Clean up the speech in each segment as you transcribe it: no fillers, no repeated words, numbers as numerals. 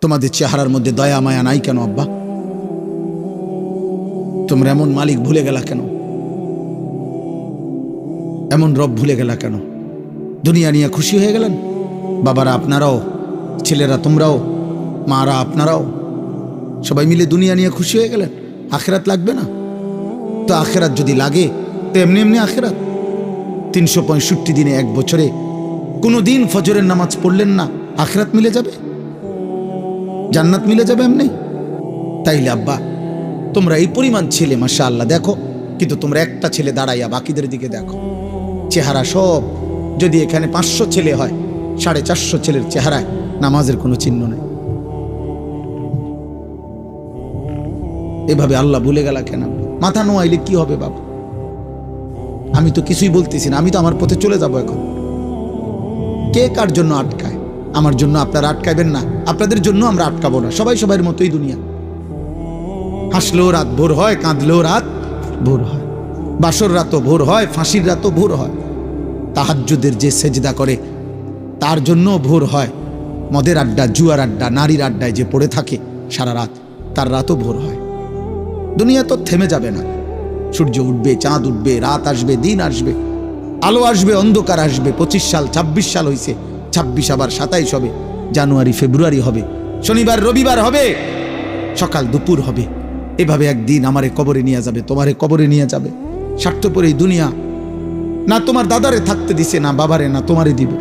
তোমাদের চেহারার মধ্যে দয়া মায়া নাই কেন আব্বা? তোমরা এমন মালিক ভুলে গেলা কেন? এমন রব ভুলে গেলা কেন? দুনিয়া নিয়ে খুশি হয়ে গেলেন? বাবারা আপনারাও, ছেলেরা তোমরাও, মারা আপনারাও, সবাই মিলে দুনিয়া নিয়ে খুশি হয়ে গেলেন। আখেরাত লাগবে না তো? আখেরাত যদি লাগে তো এমনি এমনি আখেরাত। 365 দিনে, এক বছরে কোনো দিন ফজরের নামাজ পড়লেন না, আখেরাত মিলে যাবে, জান্নাত মিলে যাবে এমনি? তাইলে আব্বা তোমরা এই পরিমাণ ছেলে মাশাআল্লাহ দেখো, কিন্তু তোমরা একটা ছেলে দাঁড়াইয়া বাকিদের দিকে দেখো, চেহারা সব। যদি এখানে 500 ছেলে হয়, 450 ছেলের চেহারায় নামাজের কোনো চিহ্ন নেই। এভাবে আল্লাহ ভুলে গেল কেন? মাথা নোয়াইলে কি হবে বাবা? আমি তো কিছুই বলতেছি না, আমি তো আমার পথে চলে যাব এখন। কে কার জন্য আটকায়? আমার জন্য আপনারা আটকাইবেন না, আপনাদের জন্য আমরা আটকাবো না। সবাই সবার মতোই দুনিয়া। হাসলেও রাত ভোর হয়, কাঁদলেও রাত ভোর হয়, বাসর রাতও ভোর হয়, ফাঁসির রাতও ভোর হয়। তাহাজ্জুদের যে সেজদা করে তার জন্য ভোর হয়। মদের আড্ডা, জুয়ার আড্ডা, নারীর আড্ডায় যে পড়ে থাকে সারা রাত, তার রাতও ভোর হয়। দুনিয়া তো থেমে যাবে না। সূর্য উঠবে, চাঁদ উঠবে, রাত আসবে, দিন আসবে, আলো আসবে, অন্ধকার আসবে। 25 সাল 26 সাল হয়েছে, 26 আবার 27 হবে, জানুয়ারি ফেব্রুয়ারি হবে, শনিবার রবিবার হবে, সকাল দুপুর হবে। এভাবে একদিন আমারে কবরে নিয়ে যাবে, তোমারে কবরে নিয়ে যাবে। স্বার্থপর এই দুনিয়া না তোমার দাদারে থাকতে দিছে, না বাবারে, না তোমারে দিবে।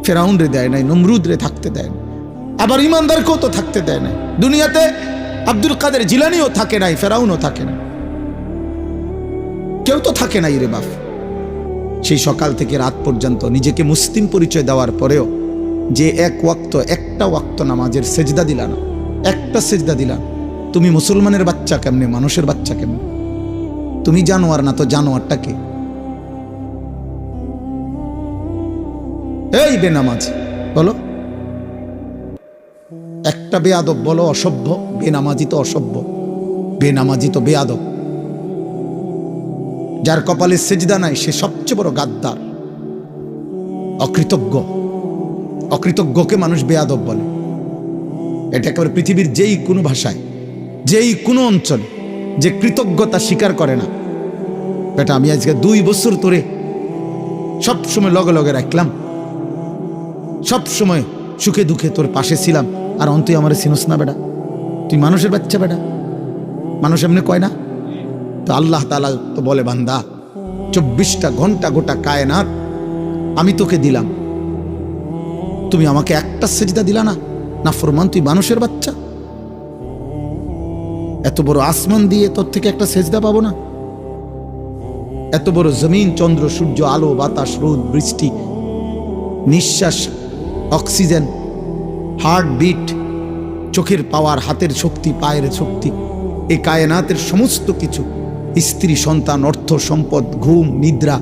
ফেরাউন রে দেয় নাই, নমরুদ রে থাকতে দেয় না, আবার ইমানদারকেও তো থাকতে দেয় নাই। দুনিয়াতে আব্দুল কাদের জিলানিও থাকে নাই, ফেরাউনও থাকে না, কেউ তো থাকে নাই রে বাপ। সেই সকাল থেকে রাত পর্যন্ত নিজেকে মুসলিম পরিচয় দেওয়ার পরেও যে একটা ওয়াক্ত নামাজের সেজদা দিলা না, একটা সেজদা দিলা, তুমি মুসলমানের বাচ্চা কেমনে, মানুষের বাচ্চা কেমনে? তুমি জানোয়ার না তো জানোয়ারটা কে? এই বেনামাজ বলো, একটা বেয়াদব বলো অসভ্য। বেনামাজি তো অসভ্য, বেনামাজি তো বেয়াদব। যার কপালে সেজদা নাই সে সবচেয়ে বড় গাদ্দার, অকৃতজ্ঞ। অকৃতজ্ঞকে মানুষ বেয়াদব বলে। এটা একেবারে পৃথিবীর যেই কোনো ভাষায়, যেই কোনো অঞ্চলে যে কৃতজ্ঞতা স্বীকার করে না, এটা আমি আজকে 2 বছর ধরে সবসময় লগে লগে রাখলাম, সবসময় সুখে দুঃখে তোর পাশে ছিলাম, আর অন্তই আমার চিনস না বেটা, তুই মানুষের বাচ্চা বেটা। মানুষ এমনি কয় না তো? আল্লাহ তাআলা তো বলে, বান্দা 24টা ঘন্টা গোটা কায়নাত আমি তোকে দিলাম, তুমি আমাকে একটা সেজদা দিলা না, না ফরমান, তুই মানুষের বাচ্চা। এত বড় আসমান দিয়ে তোর থেকে একটা সেজদা পাবো না? এত বড় জমিন, চন্দ্র, সূর্য, আলো, বাতাস, রোদ, বৃষ্টি, নিঃশ্বাস, অক্সিজেন, হার্টবিট, চোখের পাওয়ার, হাতের শক্তি, পায়ের শক্তি, এই কায়নাতের সমস্ত কিছু, স্ত্রী, সন্তান, অর্থ, সম্পদ, ঘুম, নিদ্রা,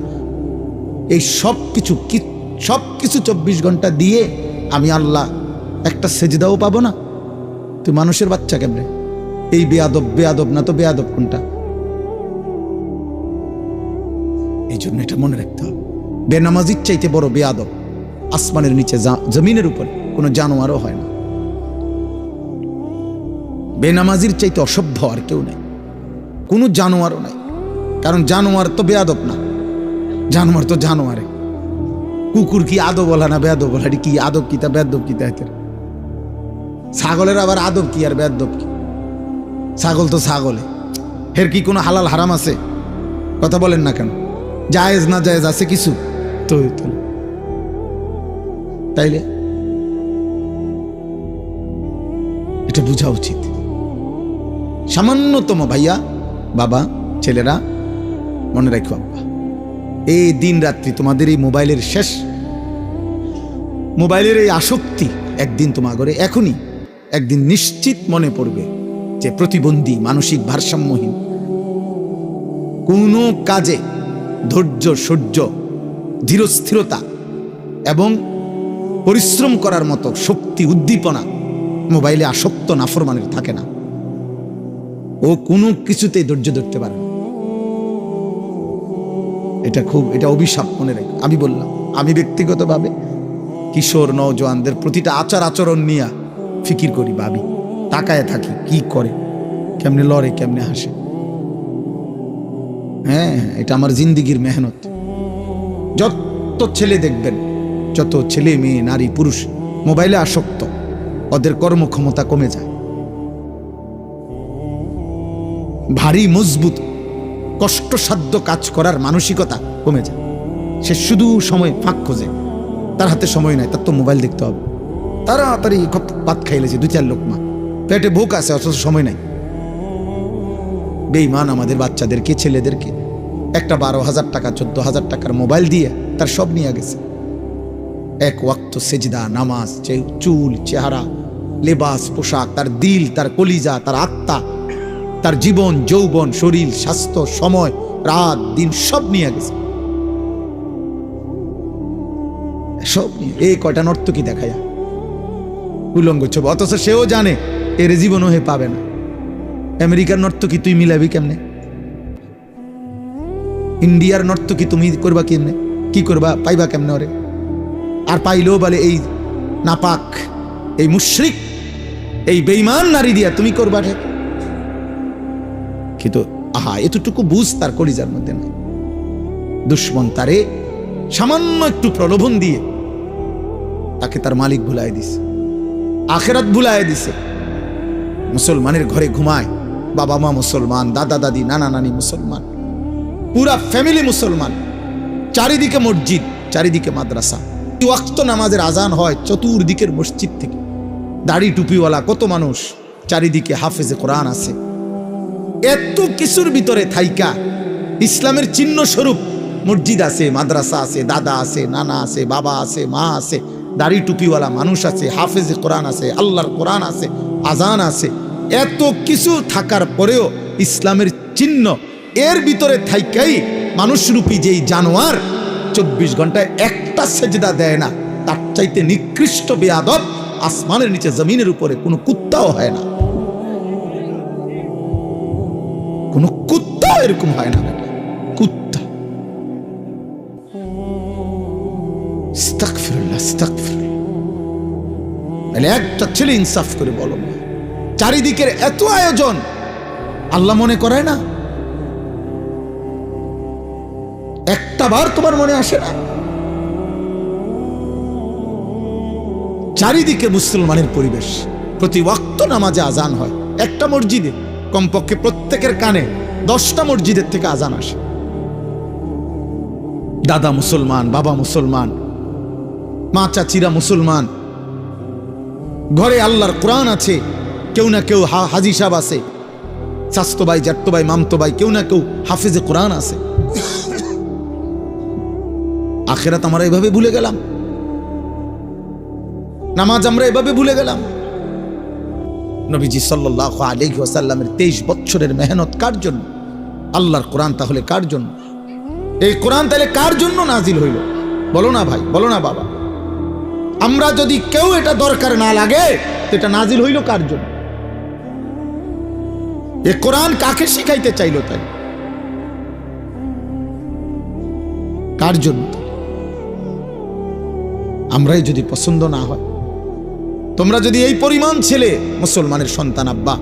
এই সব কিছু 24 ঘন্টা দিয়ে আমি আল্লাহ একটা সেজদাও পাবো না? তুই মানুষের বাচ্চা কেমনে? এই বেয়াদব। বেয়াদব না তো বেয়াদব কোনটা? এই জন্য এটা মনে রাখতে হবে, বেনামাজির চাইতে বড় বেয়াদব আসমানের নিচে, জমিনের উপরে কোনো জানোয়ারও হয় না। বেনামাজির চাইতে অসভ্য আর কেউ নেই, কোনো জানোয়ারও নাই। কারণ জানোয়ার তো বেয়াদব না, জানোয়ার তো জানোয়ারে। কুকুর কি আদব বলা না বেয়াদব বলা? কি আদব কি তা বেয়াদব কি তা? ছাগলের আবার আদব কি আর বেয়াদব কি? ছাগল তো ছাগলে, এর কি কোনো হালাল হারাম আছে? কথা বলেন না কেন? জায়েজ না জায়েজ আছে কিছু তো? তাইলে এটা বোঝা উচিত। সামান্যতম ভাইয়া, বাবা, ছেলেরা মনে রাখো, আব্বা এই দিন রাত্রি তোমাদের এই মোবাইলের শেষ, মোবাইলের এই আসক্তি একদিন তোমার ঘরে, এখনই একদিন নিশ্চিত মনে পড়বে যে প্রতিবন্ধী, মানসিক ভারসাম্যহীন, কোনো কাজে ধৈর্য, সহ্য, ধীরস্থিরতা এবং পরিশ্রম করার মতো শক্তি, উদ্দীপনা মোবাইলে আসক্ত নাফরমানের থাকে না। ও কোনো কিছুতেই ধৈর্য ধরতে পারে না। এটা অভিশাপ, মনে রাখো। আমি বললাম, আমি ব্যক্তিগতভাবে কিশোর নওজোয়ানদের প্রতিটা আচার আচরণ নিয়ে ফিকির করি, ভাবি, তাকায় থাকি কি করে, কেমনে লড়ে, কেমনে হাসে। হ্যাঁ, এটা আমার জিন্দিগির মেহনত। যত ছেলে দেখবেন, যত ছেলে মেয়ে নারী পুরুষ মোবাইলে আসক্ত, ওদের কর্মক্ষমতা কমে যায়। ভারী মজবুত কষ্টসাধ্য কাজ করার মানসিকতা কমে যায়। সে শুধু সময় ফাঁক খোঁজে, তার হাতে সময় নাই, তার তো মোবাইল দেখতে হবে। তাড়াতাড়ি ভাত খাইলেছে 2-4 লোকমা, পেটে ভোক আছে, অথচ সময় নাই। বেঈমান আমাদের বাচ্চাদেরকে, ছেলেদেরকে একটা 12,000 টাকা 14,000 টাকার মোবাইল দিয়ে তার সব নিয়ে গেছে। এক ওয়াক্ত সেজদা, নামাজ, চুল, চেহারা, লেবাস, পোশাক, তার দিল, তার কলিজা, তার আত্মা, তার জীবন, যৌবন, শরীর, স্বাস্থ্য, সময়, রাত, দিন সব নিয়ে গেছে। সব নিয়ে এই কয়টা নর্তকী দেখায় উলঙ্গ ছবি, অথচ সেও জানে এর জীবনও হে পাবে না। আমেরিকার নর্তকী তুই মিলাবি কেমনে? ইন্ডিয়ার নর্তকী তুমি করবা কেমনে? কি করবা? পাইবা কেমনে ওরে? আর পাইলেও বলে এই নাপাক, এই মুশরিক, এই বেঈমান নারী দিয়া তুমি করবা ঠিক। কিন্তু আহা, এতটুকু বুঝ তার কলিজার মধ্যে নাই। দুশ্মন তারে সামান্য একটু প্রলোভন দিয়ে তাকে তার মালিক ভুলাই দিছে, আখেরাত ভুলাই দিছে। মুসলমানের ঘরে ঘুমায়, বাবা মা মুসলমান, দাদা দাদি, নানা নানি মুসলমান, পুরা ফ্যামিলি মুসলমান, চারিদিকে মসজিদ, চারিদিকে মাদ্রাসা, ওয়াক্ত নামাজের আজান হয় চতুর্দিকের মসজিদ থেকে। দাড়ি টুপিওয়ালা কত মানুষ, চারিদিকে হাফেজে কোরআন আছে। এত কিছুর ভিতরে থাইকা ইসলামের চিহ্ন স্বরূপ মসজিদ আছে, মাদ্রাসা আছে, দাদা আছে, নানা আছে, বাবা আছে, মা আছে, দাড়ি টুপিওয়ালা মানুষ আছে, হাফেজে কোরআন আছে, আল্লাহর কোরআন আছে, আজান আছে। এত কিছু থাকার পরেও ইসলামের চিহ্ন এর ভিতরে থাইকাই মানুষরূপী যেই জানোয়ার 24 ঘন্টায় একটা সেজদা দেয় না, তার চাইতে নিকৃষ্ট বেয়াদব আসমানের নিচে জমিনের উপরে কোনো কুত্তাও হয় না। কোনো কুত্তাও এরকম হয় না। কুত্তা, আস্তাগফিরুল্লাহ, আস্তাগফিরুল্লাহ। একটা ছেলে ইনসাফ করে বলো, চারিদিকের এত আয়োজন আল্লাহ মনে করায় না? একটা বার তোমার মনে আসে না? চারিদিকে মুসলমানের পরিবেশ, প্রতি ওয়াক্ত নামাজে আজান হয়। একটা মসজিদে কমপক্ষে প্রত্যেকের কানে 10টা মসজিদের থেকে আজান আসে। দাদা মুসলমান, বাবা মুসলমান, মা চাচিরা মুসলমান, ঘরে আল্লাহর কোরআন আছে, কেউ না কেউ হাজি সাহেব আছে, চাচতো ভাই, জ্যাঠতো ভাই, মামতো ভাই, কেউ না কেউ হাফেজে কোরআন আছে। আখেরাত আমরা এভাবে ভুলে গেলাম, নামাজ আমরা এভাবে ভুলে গেলাম। নবীজি সাল্লাল্লাহু আলাইহি ওয়াসাল্লামের 23 বছরের মেহনত কার জন্য? আল্লাহর কোরআন তাহলে কার জন্য? এই কোরআন তাহলে কার জন্য নাজিল হইল? বলো না ভাই, বলো না বাবা। আমরা যদি কেউ এটা দরকার না লাগে, এটা নাজিল হইল কার জন্য? এই কোরআন কাকে শিখাইতে চাইলো? তাই কার জন্য? আমরাই যদি পছন্দ না হয়, তোমরা যদি এই পরিমাণ ছেলে মুসলমানের সন্তান আব্বা,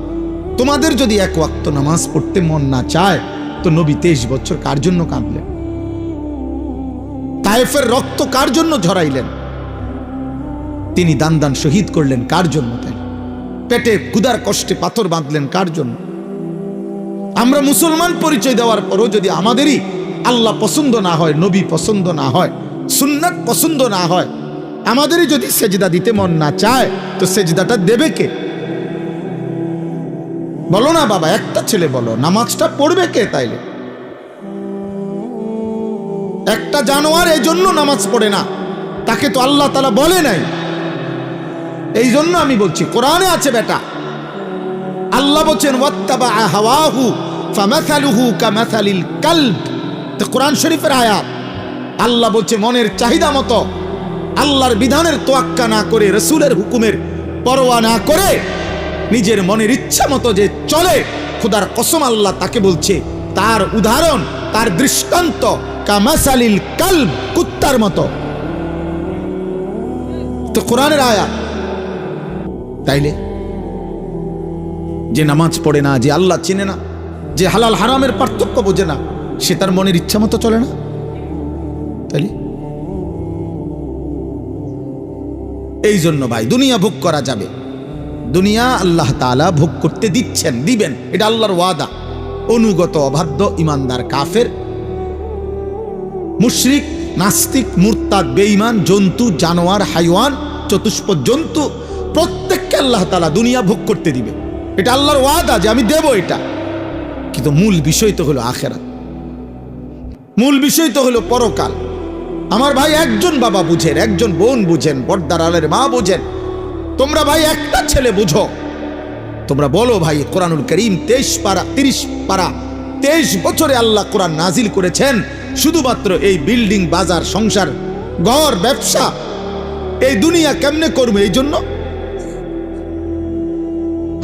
তোমাদের যদি এক ওয়াক্ত নামাজ পড়তে মন না চায়, তো নবী 23 বছর কার জন্য কাঁদলেন? তায়েফের রক্ত কার জন্য ঝরাইলেন? তিনি দান দান শহীদ করলেন কার জন্য? তাই পেটে ক্ষুধার কষ্টে পাথর বাঁধলেন কার জন্য? আমরা মুসলমান পরিচয় দেওয়ার পরও যদি আমাদেরই আল্লাহ পছন্দ না হয়, নবী পছন্দ না হয়, সুন্নাত পছন্দ না হয়, আমাদেরই যদি সেজদা দিতে মন না চায়, তো সেজদাটা দেবে কে? বলো না বাবা, একটা ছেলে বলো, নামাজটা পড়বে কে? তাইলে একটা জানোয়ার এই জন্য নামাজ পড়ে না, তাকে তো আল্লাহ তাআলা বলে নাই। এই জন্য আমি বলছি, কোরআনে আছে বেটা, আল্লাহ বলছেন ওয়াত্তাবা হাওয়াহু ফামাসালুহু কামাসালিল কালব। তো কোরআন শরীফের আয়াত। আল্লাহ বলছে মনের চাহিদা মতো আল্লাহর বিধানের তোয়াক্কা না করে, রাসূলের হুকুমের পরোয়া না করে, নিজের মনের ইচ্ছা মতো যে চলে, খোদার কসম আল্লাহ তাকে বলছে তার উদাহরণ, তার দৃষ্টান্ত কামাসালিল কালব, কুত্তার মতো। তো কোরআনের আয়াত। তাইলে যে নামাজ পড়ে না, যে আল্লাহ চিনে না, যে হালাল হারামের পার্থক্য বোঝে না, সে তার মনের ইচ্ছা মতো চলে না। তাইলে এই জন্য ভাই, দুনিয়া ভোগ করা যাবে, দুনিয়া আল্লাহ তাআলা ভোগ করতে দিচ্ছেন, দিবেন, এটা আল্লাহর ওয়াদা। অনুগত অবাধ্য ইমানদার কাফের, মুশরিক, নাস্তিক, মুরতাদ, বেঈমান, জন্তু, জানোয়ার, হাইওয়ান, চতুষ্পদ জন্তু, প্রত্যেককে আল্লাহ তাআলা দুনিয়া ভোগ করতে দিবে। এটা আল্লাহর ওয়াদা যে আমি দেব এটা। কিন্তু মূল বিষয় তো হলো আখিরাত, মূল বিষয় তো হলো পরকাল। আমার ভাই, একজন বাবা বুঝেন, একজন বোন বুঝেন, পর্দার আলের মা বুঝেন, তোমরা ভাই একটা ছেলে বুঝো, তোমরা বলো ভাই, কোরআনুল কারীম 23 পারা 30 পারা 23 বছরে আল্লাহ কোরআন নাজিল করেছেন শুধুমাত্র এই বিল্ডিং, বাজার, সংসার, ঘর, ব্যবসা, এই দুনিয়া কেমনে করবে, এই জন্য,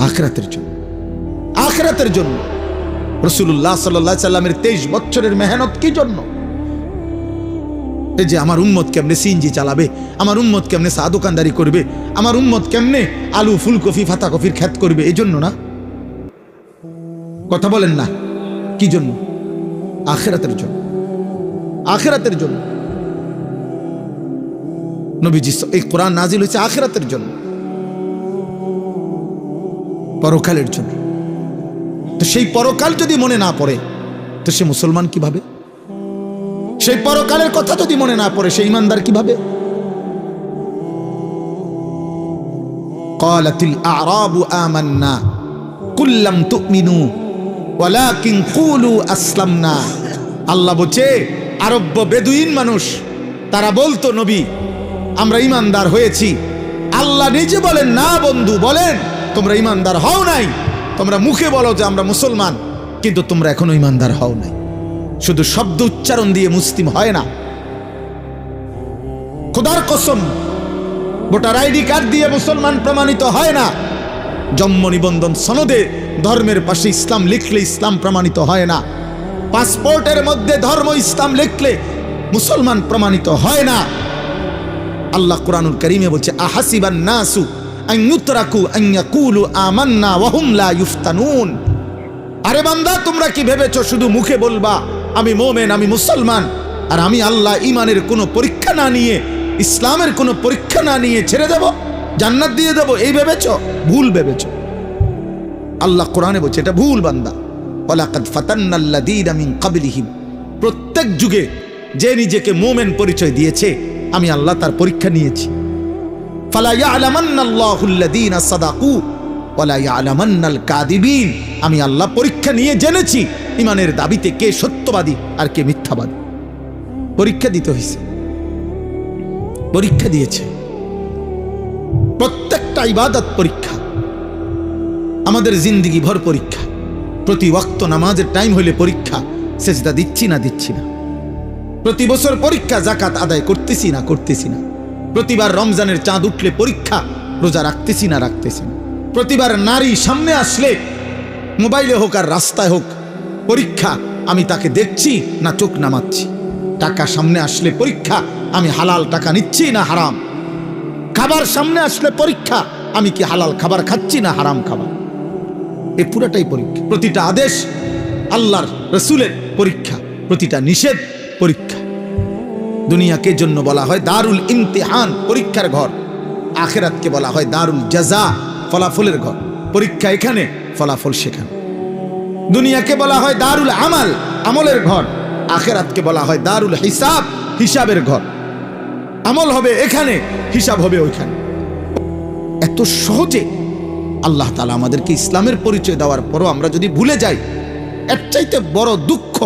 আখিরাতের জন্য, আখিরাতের জন্য। রাসূলুল্লাহ সাল্লাল্লাহু আলাইহি সাল্লামের 23 বছরের মেহনত কি জন্য? এই যে আমার উম্মত কেমনে সিএনজি চালাবে, আমার উম্মত কেমনে চা দোকানদারি করবে, আমার উম্মত কেমনে আলু, ফুলকপি, ফাতা কফির খেত করবে, এই জন্য না? কথা বলেন না, কি জন্য? আখিরাতের জন্য, আখিরাতের জন্য। নবীজি এই কোরআন নাজিল হয়েছে আখিরাতের জন্য, পরকালের জন্য। তো সেই পরকাল যদি মনে না পড়ে, তো সে মুসলমান কিভাবে? সেই পরকালের কথা যদি মনে না পড়ে, সে ইমানদার কিভাবে? ক্বালাতিল আ'রাবু আমান্না কুল লাম তু'মিনু ওয়ালাকিন কুলু আসলামনা। আল্লাহ বলছে, আরব বেদুইন মানুষ তারা বলতো, নবী আমরা ইমানদার হয়েছি। আল্লাহ নিজে বলেন, না বন্ধু, বলেন তোমরা ইমানদার হও নাই। তোমরা মুখে বলো যে আমরা মুসলমান, কিন্তু তোমরা এখনো ইমানদার হও নাই। শুধু শব্দ উচ্চারণ দিয়ে মুসলিম হয় না। খোদার কসম, ভোটার আইডি কার্ড দিয়ে মুসলমান প্রমাণিত হয় না। জন্ম নিবন্ধন সনদে ধর্মের পাশে ইসলাম লিখলে ইসলাম প্রমাণিত হয় না। পাসপোর্টের মধ্যে ধর্ম ইসলাম লিখলে মুসলমান প্রমাণিত হয় না। আল্লাহ কুরআনুল কারীমে বলছে, আহাসিবান নাসু আন ইউতরাকু আন ইয়াকুলু আমান্না ওয়া হুম লা ইফতানুন। আরে বান্দা, তোমরা কি ভেবেছো শুধু মুখে বলবা আমি মুমিন, আমি মুসলমান, আর আমি আল্লাহ ঈমানের কোনো পরীক্ষা না নিয়ে, ইসলামের কোনো পরীক্ষা না নিয়ে ছেড়ে দেব, জান্নাত দিয়ে দেব, এই ভেবেছো? ভুল ভেবেছো। আল্লাহ কোরআনে বলছে এটা ভুল বান্দা। ওয়ালাকাদ ফাতান্নাল্লাযীনা মিন ক্বাবলিহিম, প্রত্যেক যুগে যে নিজেকে মুমিন পরিচয় দিয়েছে, আমি আল্লাহ তার পরীক্ষা নিয়েছি। ফালা ইয়ালামান্নাল্লাহুল্লাযীনা সাদাকু ওয়ালা ইয়ালামান্নাল কাযিবিন। আমি আল্লাহ পরীক্ষা নিয়ে জেনেছি ইমানের দাবিতে কে সত্যবাদী আর কে মিথ্যাবাদী। পরীক্ষা দিতে হয়েছে, পরীক্ষা দিয়েছে। প্রত্যেকটা ইবাদত পরীক্ষা, আমাদের জিন্দেগি ভর পরীক্ষা। প্রতি ওয়াক্ত নামাজের টাইম হইলে পরীক্ষা, সেজদা দিচ্ছি না দিচ্ছি না। প্রতি বছর পরীক্ষা, যাকাত আদায় করতেছি না করতেছি না। প্রতিবার রমজানের চাঁদ উঠলে পরীক্ষা, রোজা রাখতেছি না রাখতেছি না। প্রতিবার নারী সামনে আসলে, মোবাইলে হোক আর রাস্তায় হোক, পরীক্ষা, আমি তাকে দেখছি না চোখ নামাচ্ছি। টাকা সামনে আসলে পরীক্ষা, আমি হালাল টাকা নিচ্ছি না হারাম। খাবার সামনে আসলে পরীক্ষা, আমি কি হালাল খাবার খাচ্ছি না হারাম খাবার। এই পুরাটাই পরীক্ষা। প্রতিটা আদেশ আল্লাহর রাসূলের পরীক্ষা, প্রতিটা নিষেধ পরীক্ষা। দুনিয়াকে জন্য বলা হয় দারুল ইমতিহান, পরীক্ষার ঘর। আখিরাতকে বলা হয় দারুল জাযা, ফলাফলের ঘর। পরীক্ষা এখানে, ফলাফল সেখানে। দুনিয়াকে বলা হয় দারুল আমাল, আমলের ঘর। আখিরাতকে বলা হয় দারুল হিসাব, হিসাবের ঘর। আমল হবে এখানে, হিসাব হবে ওইখানে। এত সহজে আল্লাহ তাআলা আমাদেরকে ইসলামের পরিচয় দেওয়ার পরও আমরা যদি ভুলে যাই, এর চাইতে বড় দুঃখ,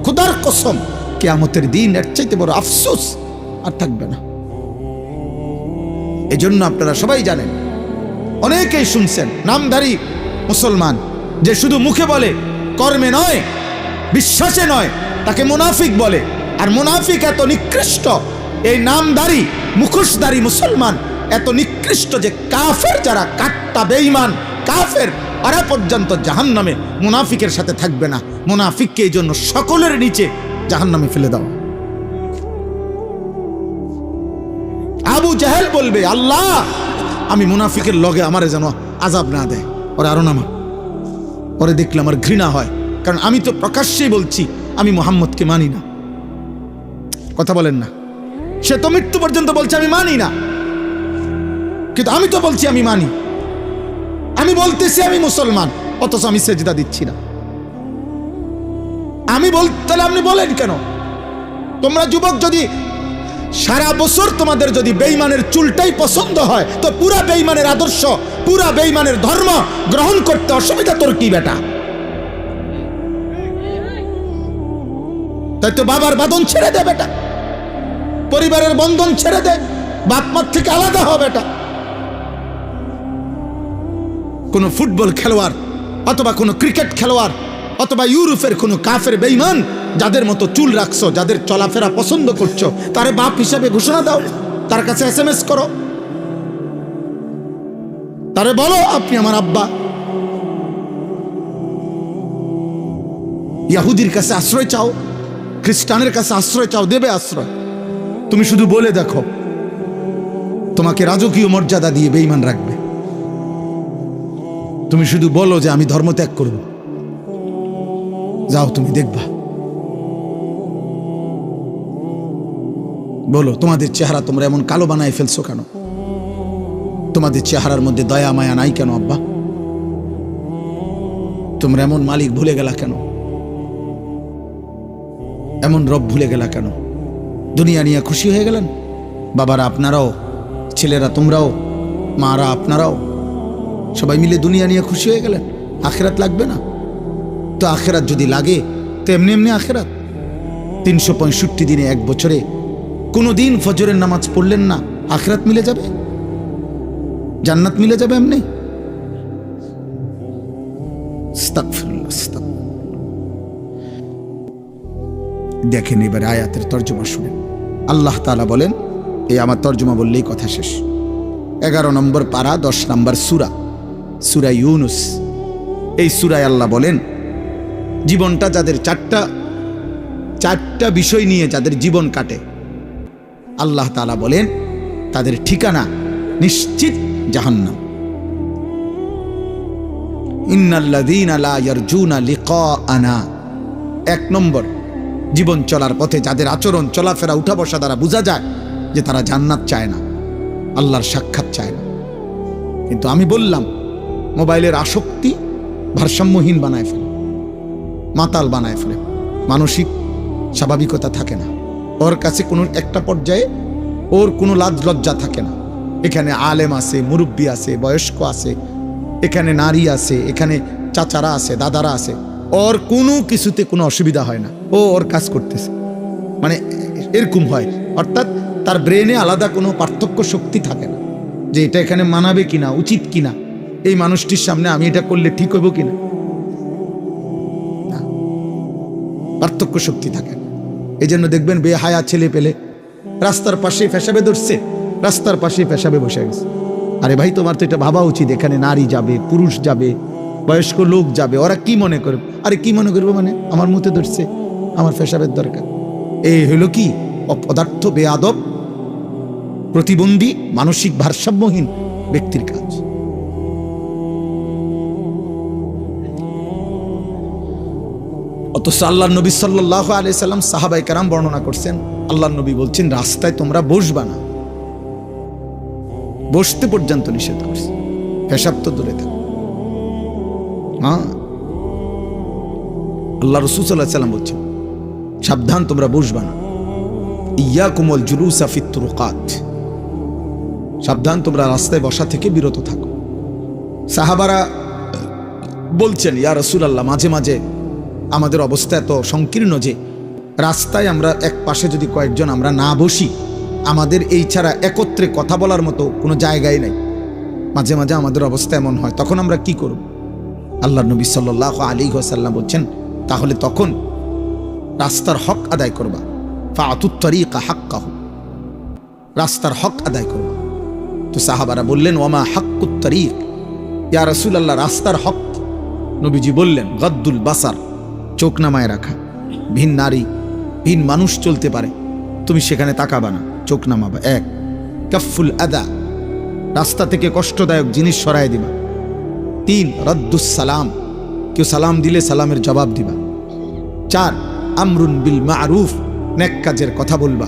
খোদার কসম, কিয়ামতের দিন এর চাইতে বড় আফসোস আর থাকবে না। এজন্য আপনারা সবাই জানেন, অনেকেই শুনছেন, নামধারী মুসলমান যে শুধু মুখে বলে, কর্মে নয়, বিশ্বাসে নয়, তাকে মুনাফিক বলে। আর মুনাফিক এত নিকৃষ্ট, এই নামধারী মুখোশধারী মুসলমান এত নিকৃষ্ট যে কাফের যারা, কাট্টা বেঈমান কাফের, ওরা পর্যন্ত জাহান্নামে মুনাফিকের সাথে থাকবে না। মুনাফিককে এই জন্য সকলের নিচে জাহান্নামে ফেলে দাও। আবু জাহেল বলবে, আল্লাহ আমি মুনাফিকের লগে আমারে যেন আযাব না দেয়, ওরে আরো নামা। ওরে দেখলে আমার ঘৃণা হয়, কারণ আমি তো প্রকাশ্যেই বলছি আমি মুহাম্মদকে মানি না। কথা বলেন না? সে তো মৃত্যু পর্যন্ত বলছে আমি মানি না, কিন্তু আমি তো বলছি আমি মানি। আমি বলতেছি আমি মুসলমান, অথচ আমি সেজদা দিচ্ছি না। আমি তাহলে আপনি বলেন কেন? তোমরা যুবক যদি সারা বছর তোমাদের যদি বেঈমানের চুলটাই পছন্দ হয়, তো পুরা বেঈমানের আদর্শ, পুরা বেঈমানের ধর্ম গ্রহণ করতে অসুবিধা তোর কি বেটা? তাই তো বাবার বাঁধন ছেড়ে দে বেটা, পরিবারের বন্ধন ছেড়ে দে, বাপ মার থেকে আলাদা হ বেটা। কোন ফুটবল খেলোয়াড় অথবা কোন ক্রিকেট খেলোয়াড় অথবা ইউরোপের কোন কাফের বেঈমান যাদের মতো চুল রাখছো, যাদের চলাফেরা পছন্দ করছো, তারে বাপ হিসাবে ঘোষণা দাও, তার কাছে SMS করো, তারে বলো আপনি আমার আব্বা। ইহুদির কাছে আশ্রয় চাও, খ্রিস্টানের কাছে আশ্রয় চাও, দেবে আশ্রয়। তুমি শুধু বলে দেখো, তোমাকে রাজকীয় মর্যাদা দিয়ে বেঈমান রাখবে। তুমি শুধু বলো যে আমি ধর্ম ত্যাগ করব, যাও তুমি দেখবা। বলো তোমাদের চেহারা তোমরা এমন কালো বানায় ফেলছো কেন? তোমাদের চেহারার মধ্যে দয়া মায়া নাই কেন আব্বা? তোমরা এমন মালিক ভুলে গেলা কেন? এমন রব ভুলে গেলা কেন? দুনিয়া নিয়ে খুশি হয়ে গেলেন? বাবারা আপনারাও, ছেলেরা তোমরাও, মারা আপনারাও, সবাই মিলে দুনিয়া নিয়ে খুশি হয়ে গেলেন। আখেরাত লাগবে না তো? আখেরাত যদি লাগে তো এমনি এমনি আখেরাত। 365 দিনে, এক বছরে কোনো দিন ফজরের নামাজ পড়লেন না, আখেরাত মিলে যাবে, জান্নাত মিলে যাবে এমনি? দেখেন এবার আয়াতের তর্জমা শুনেন। আল্লাহ তাআলা বলেন, এই আমার তর্জমা বললেই কথা শেষ। 11 নম্বর পারা, 10 নম্বর সূরা, সূরা ইউনুস। এই সূরায় আল্লাহ বলেন, জীবনটা যাদের চারটা বিষয় নিয়ে যাদের জীবন কাটে, আল্লাহ তাআলা বলেন তাদের ঠিকানা নিশ্চিত জাহান্নাম। ইন্নাল্লাযীনা লা ইয়ারজুনা লিকাআনা। 1 নম্বর, জীবন চলার পথে যাদের আচরণ, চলাফেরা, উঠা বসা দ্বারা বোঝা যায় যে তারা জান্নাত চায় না, আল্লাহর সাক্ষাৎ চায় না। কিন্তু আমি বললাম, মোবাইলের আসক্তি ভারসাম্যহীন বানায় ফেলে, মাতাল বানায় ফেলে, মানসিক স্বাভাবিকতা থাকে না ওর কাছে। কোনো একটা পর্যায়ে ওর কোনো লাজ লজ্জা থাকে না। এখানে আলেম আছে, মুরব্বী আছে, বয়স্ক আছে, এখানে নারী আছে, এখানে চাচারা আছে, দাদারা আছে, ওর কোনো কিছুতে কোনো অসুবিধা হয় না, ও ওর কাজ করতেছে, মানে এরকম হয়। অর্থাৎ তার ব্রেনে আলাদা কোনো পার্থক্য শক্তি থাকে না যে এটা এখানে মানাবে কিনা, উচিত কিনা, এই মানুষটির সামনে আমি এটা করলে ঠিক হইব কিনা, পার্থক্য শক্তি থাকে না। এই জন্য দেখবেন বেহায়া ছেলে পেলে রাস্তার পাশে পেশাবে ধরছে, রাস্তার পাশে পেশাবে বসে গেছে। আরে ভাই, তোমার তো এটা ভাবা উচিত, এখানে নারী যাবে, পুরুষ যাবে, বয়স্ক লোক যাবে, ওরা কি মনে করবে? আরে কি মনে করবো মানে, আমার মুতে ধরছে, আমার পেশাবের দরকার। এই হলো কি অপদার্থ, বেয়াদব, প্রতিবন্ধী, মানসিক ভারসাম্যহীন ব্যক্তির কাজ। অথচ আল্লাহর নবী সাল্লাল্লাহু আলাইহি সাল্লাম, সাহাবায়ে কেরাম বর্ণনা করছেন, আল্লাহর নবী বলছেন রাস্তায় তোমরা বসবা না, বসতে পর্যন্ত নিষেধ করছে, পেশাব তো দূরে থাক। আল্লাহ রাসূল সাল্লাল্লাহু আলাইহি সাল্লাম বলছেন সাবধান, তোমরা বসবা না। ইয়াকুমুল জুলুসা ফিত তুরুকাত, সাবধান তোমরা রাস্তায় বসা থেকে বিরত থাকো। সাহাবারা বলছেন, ইয়া রাসূলুল্লাহ, মাঝে মাঝে আমাদের অবস্থা এত সংকীর্ণ যে রাস্তায় আমরা এক পাশে যদি কয়েকজন আমরা না বসি, আমাদের এই ছাড়া একত্রে কথা বলার মতো কোনো জায়গায় নাই। মাঝে মাঝে আমাদের অবস্থা এমন হয়, তখন আমরা কি করব? আল্লাহর নবী সাল্লাল্লাহু আলাইহি ওয়াসাল্লাম বলছেন, তাহলে তখন রাস্তার হক আদায় করবা। ফাআতুত তারিকা হাক্কাহু, রাস্তার হক আদায় করবা। তো সাহাবারা বললেন, ওমা হাক্কুত তারিক ইয়া রাসূলুল্লাহ, রাস্তার হক? নবীজি বললেন, গদ্দুল বাসার, চোখ নামায় রাখা। ভিন নারী, ভিন মানুষ চলতে পারে, তুমি সেখানে তাকাবা না, চোখ নামাবা। 1 কাফুল আদা, রাস্তা থেকে কষ্টদায়ক জিনিস সরায় দিবা। 3 রদ্দুস সালাম, কেউ সালাম দিলে সালামের জবাব দিবা। 4 আমরুন বিল মারুফ, নেক কাজের কথা বলবা।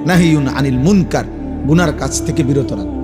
নাহিউন আনিল মুনকার, গুনার কাজ থেকে বিরত রাখবা।